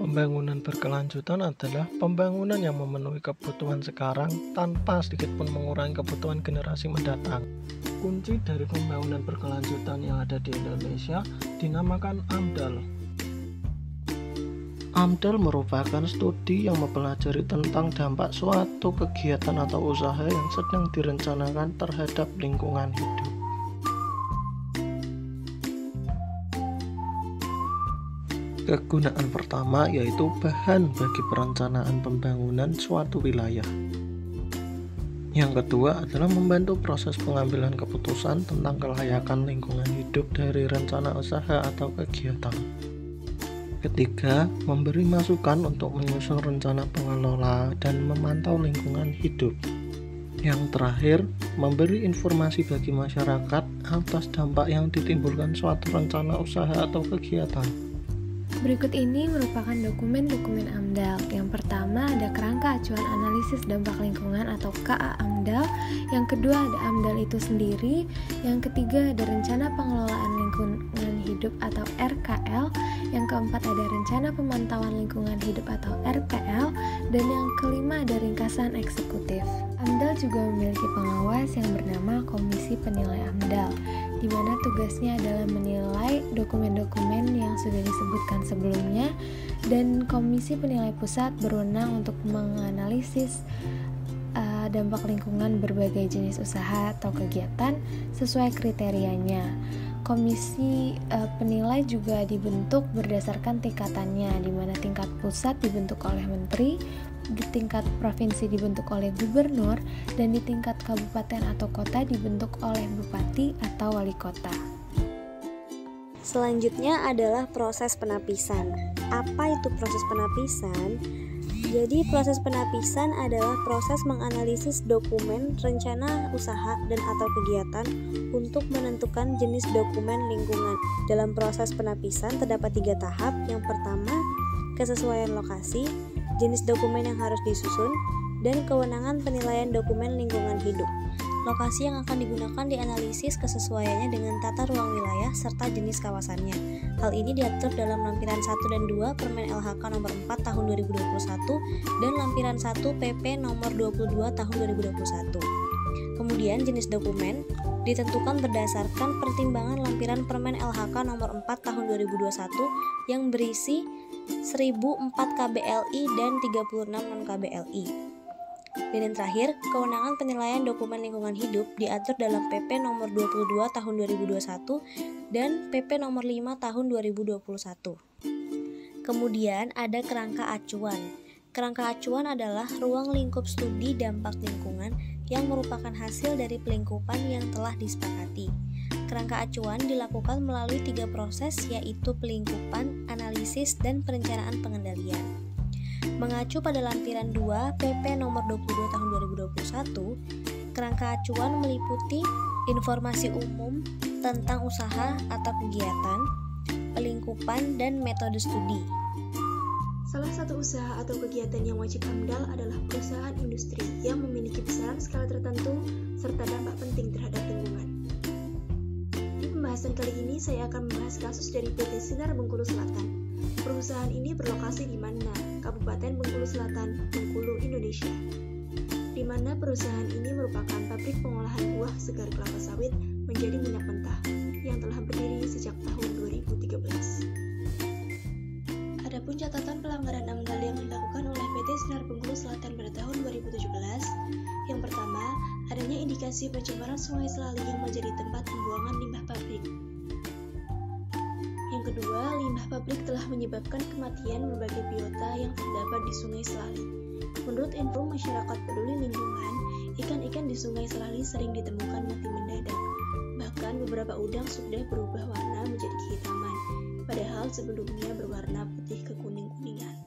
Pembangunan berkelanjutan adalah pembangunan yang memenuhi kebutuhan sekarang tanpa sedikit pun mengurangi kebutuhan generasi mendatang. Kunci dari pembangunan berkelanjutan yang ada di Indonesia dinamakan AMDAL. AMDAL merupakan studi yang mempelajari tentang dampak suatu kegiatan atau usaha yang sedang direncanakan terhadap lingkungan hidup. Kegunaan pertama yaitu bahan bagi perencanaan pembangunan suatu wilayah. Yang kedua adalah membantu proses pengambilan keputusan tentang kelayakan lingkungan hidup dari rencana usaha atau kegiatan. Ketiga, memberi masukan untuk menyusun rencana pengelola dan memantau lingkungan hidup. Yang terakhir, memberi informasi bagi masyarakat atas dampak yang ditimbulkan suatu rencana usaha atau kegiatan. Berikut ini merupakan dokumen-dokumen AMDAL. Yang pertama ada kerangka acuan analisis dampak lingkungan atau KA AMDAL. Yang kedua ada AMDAL itu sendiri. Yang ketiga ada rencana pengelolaan lingkungan hidup atau RKL. Yang keempat ada rencana pemantauan lingkungan hidup atau RPL. Dan yang kelima ada ringkasan eksekutif. AMDAL juga memiliki pengawas yang bernama Komisi Penilai AMDAL, di mana tugasnya adalah menilai dokumen-dokumen yang sudah disebutkan sebelumnya, dan Komisi Penilai Pusat berwenang untuk menganalisis dampak lingkungan berbagai jenis usaha atau kegiatan sesuai kriterianya. Komisi penilai juga dibentuk berdasarkan tingkatannya, di mana tingkat pusat dibentuk oleh menteri, di tingkat provinsi dibentuk oleh gubernur, dan di tingkat kabupaten atau kota dibentuk oleh bupati atau wali kota. Selanjutnya adalah proses penapisan. Apa itu proses penapisan? Jadi proses penapisan adalah proses menganalisis dokumen, rencana usaha, dan atau kegiatan untuk menentukan jenis dokumen lingkungan. Dalam proses penapisan terdapat 3 tahap. Yang pertama, kesesuaian lokasi, jenis dokumen yang harus disusun, dan kewenangan penilaian dokumen lingkungan hidup. Lokasi yang akan digunakan dianalisis kesesuaiannya dengan tata ruang wilayah serta jenis kawasannya. Hal ini diatur dalam lampiran 1 dan 2 Permen LHK nomor 4 tahun 2021 dan lampiran 1 PP nomor 22 tahun 2021. Kemudian jenis dokumen ditentukan berdasarkan pertimbangan lampiran Permen LHK nomor 4 tahun 2021 yang berisi 1004 KBLI dan 36 non-KBLI. Dan yang terakhir, kewenangan penilaian dokumen lingkungan hidup diatur dalam PP nomor 22 tahun 2021 dan PP nomor 5 tahun 2021. Kemudian ada kerangka acuan. Kerangka acuan adalah ruang lingkup studi dampak lingkungan yang merupakan hasil dari pelingkupan yang telah disepakati. Kerangka acuan dilakukan melalui 3 proses, yaitu pelingkupan, analisis, dan perencanaan pengendalian. Mengacu pada lampiran 2 PP nomor 22 tahun 2021, kerangka acuan meliputi informasi umum tentang usaha atau kegiatan, pelingkupan, dan metode studi. Salah satu usaha atau kegiatan yang wajib AMDAL adalah perusahaan industri yang memiliki besaran skala tertentu serta dampak penting terhadap lingkungan. Di pembahasan kali ini saya akan membahas kasus dari PT Sinar Bengkulu Selatan. Perusahaan ini berlokasi di Mana, Kabupaten Bengkulu Selatan, Bengkulu, Indonesia. Di mana perusahaan ini merupakan pabrik pengolahan buah segar kelapa sawit menjadi minyak mentah yang telah berdiri sejak tahun 2013. Adapun catatan pelanggaran AMDAL yang dilakukan oleh PT Sinar Bengkulu Selatan pada tahun 2017, yang pertama, adanya indikasi pencemaran Sungai Selali yang menjadi tempat pembuangan limbah pabrik. Yang kedua, limbah pabrik telah menyebabkan kematian berbagai biota yang terdapat di Sungai Selali. Menurut info masyarakat peduli lingkungan, ikan-ikan di Sungai Selali sering ditemukan mati mendadak. Bahkan beberapa udang sudah berubah warna menjadi kehitaman, padahal sebelumnya berwarna putih kekuning-kuningan.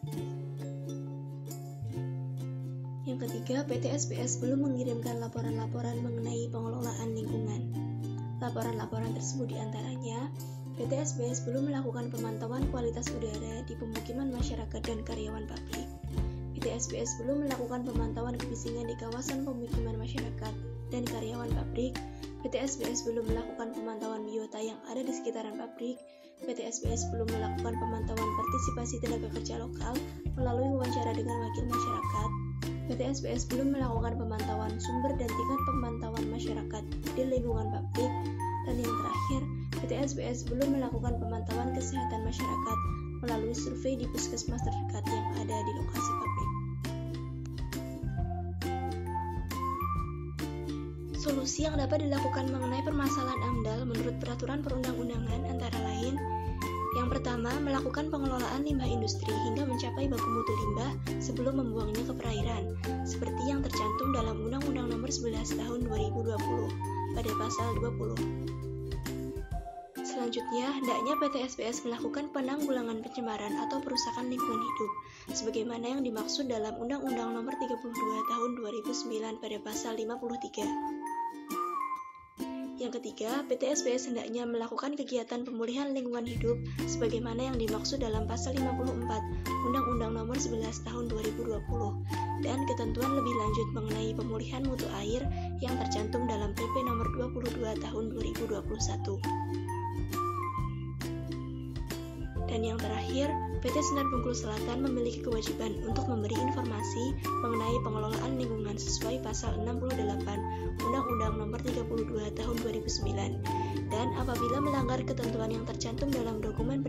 Yang ketiga, PT SBS belum mengirimkan laporan-laporan mengenai pengelolaan lingkungan. Laporan-laporan tersebut diantaranya, PT SBS belum melakukan pemantauan kualitas udara di pemukiman masyarakat dan karyawan pabrik. PT SBS belum melakukan pemantauan kebisingan di kawasan pemukiman masyarakat dan karyawan pabrik, PT SBS belum melakukan pemantauan biota yang ada di sekitaran pabrik. PT SBS belum melakukan pemantauan partisipasi tenaga kerja lokal melalui wawancara dengan wakil masyarakat. PT SBS belum melakukan pemantauan sumber dan tingkat pemantauan masyarakat di lingkungan pabrik. Dan yang terakhir, PT SBS belum melakukan pemantauan kesehatan masyarakat melalui survei di puskesmas terdekat yang ada di lokasi pabrik. Solusi yang dapat dilakukan mengenai permasalahan AMDAL menurut peraturan perundang-undangan antara lain: yang pertama, melakukan pengelolaan limbah industri hingga mencapai baku mutu limbah sebelum membuangnya ke perairan, seperti yang tercantum dalam Undang-Undang Nomor 11 Tahun 2020 pada pasal 20. Selanjutnya, hendaknya PT SBS melakukan penanggulangan pencemaran atau perusakan lingkungan hidup, sebagaimana yang dimaksud dalam Undang-Undang Nomor 32 Tahun 2009 pada pasal 53. Yang ketiga, PT SBS hendaknya melakukan kegiatan pemulihan lingkungan hidup sebagaimana yang dimaksud dalam pasal 54 Undang-Undang Nomor 11 Tahun 2020 dan ketentuan lebih lanjut mengenai pemulihan mutu air yang tercantum dalam PP Nomor 22 Tahun 2021. Dan yang terakhir, PT Sinar Bengkulu Selatan memiliki kewajiban untuk memberi informasi mengenai pengelolaan lingkungan sesuai pasal 68 Undang-Undang Nomor 32 Tahun 2009 dan apabila melanggar ketentuan yang tercantum dalam dokumen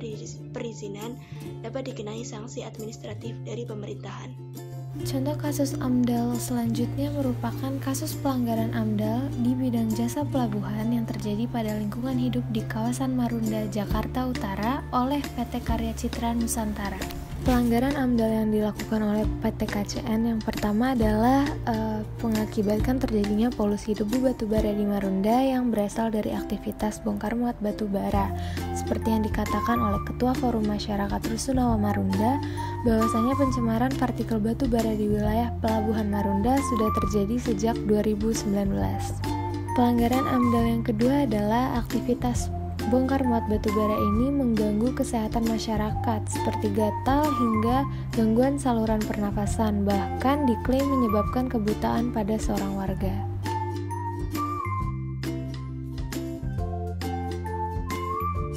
perizinan dapat dikenai sanksi administratif dari pemerintahan. Contoh kasus AMDAL selanjutnya merupakan kasus pelanggaran AMDAL di bidang jasa pelabuhan yang terjadi pada lingkungan hidup di kawasan Marunda, Jakarta Utara oleh PT Karya Citra Nusantara. Pelanggaran AMDAL yang dilakukan oleh PT KCN yang pertama adalah mengakibatkan terjadinya polusi debu batubara di Marunda yang berasal dari aktivitas bongkar muat batubara. Seperti yang dikatakan oleh Ketua Forum Masyarakat Rusunawa Marunda, bahwasanya pencemaran partikel batubara di wilayah Pelabuhan Marunda sudah terjadi sejak 2019. Pelanggaran AMDAL yang kedua adalah aktivitas bongkar muat batubara ini mengganggu kesehatan masyarakat seperti gatal hingga gangguan saluran pernafasan, bahkan diklaim menyebabkan kebutaan pada seorang warga.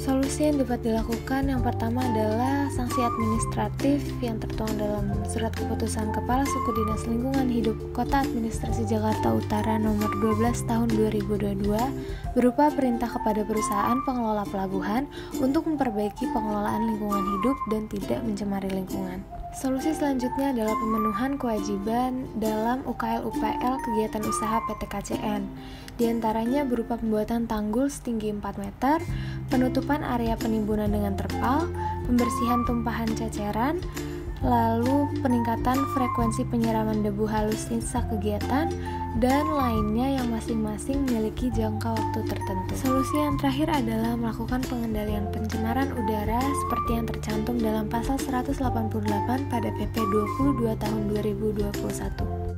Solusi yang dapat dilakukan yang pertama adalah sanksi administratif yang tertuang dalam Surat Keputusan Kepala Suku Dinas Lingkungan Hidup Kota Administrasi Jakarta Utara Nomor 12 Tahun 2022 berupa perintah kepada perusahaan pengelola pelabuhan untuk memperbaiki pengelolaan lingkungan hidup dan tidak mencemari lingkungan. Solusi selanjutnya adalah pemenuhan kewajiban dalam UKL-UPL kegiatan usaha PT KCN. Di antaranya berupa pembuatan tanggul setinggi 4 meter, penutupan area penimbunan dengan terpal, pembersihan tumpahan ceceran, lalu peningkatan frekuensi penyiraman debu halus sisa kegiatan, dan lainnya yang masing-masing memiliki jangka waktu tertentu. Solusi yang terakhir adalah melakukan pengendalian pencemaran udara seperti yang tercantum dalam pasal 188 pada PP 22 tahun 2021.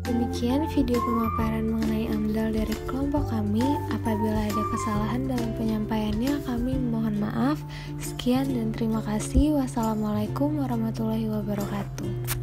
Demikian video pemaparan mengenai AMDAL dari kelompok kami. Apabila ada kesalahan dalam penyampaiannya, kami mohon maaf. Sekian dan terima kasih. Wassalamualaikum warahmatullahi wabarakatuh.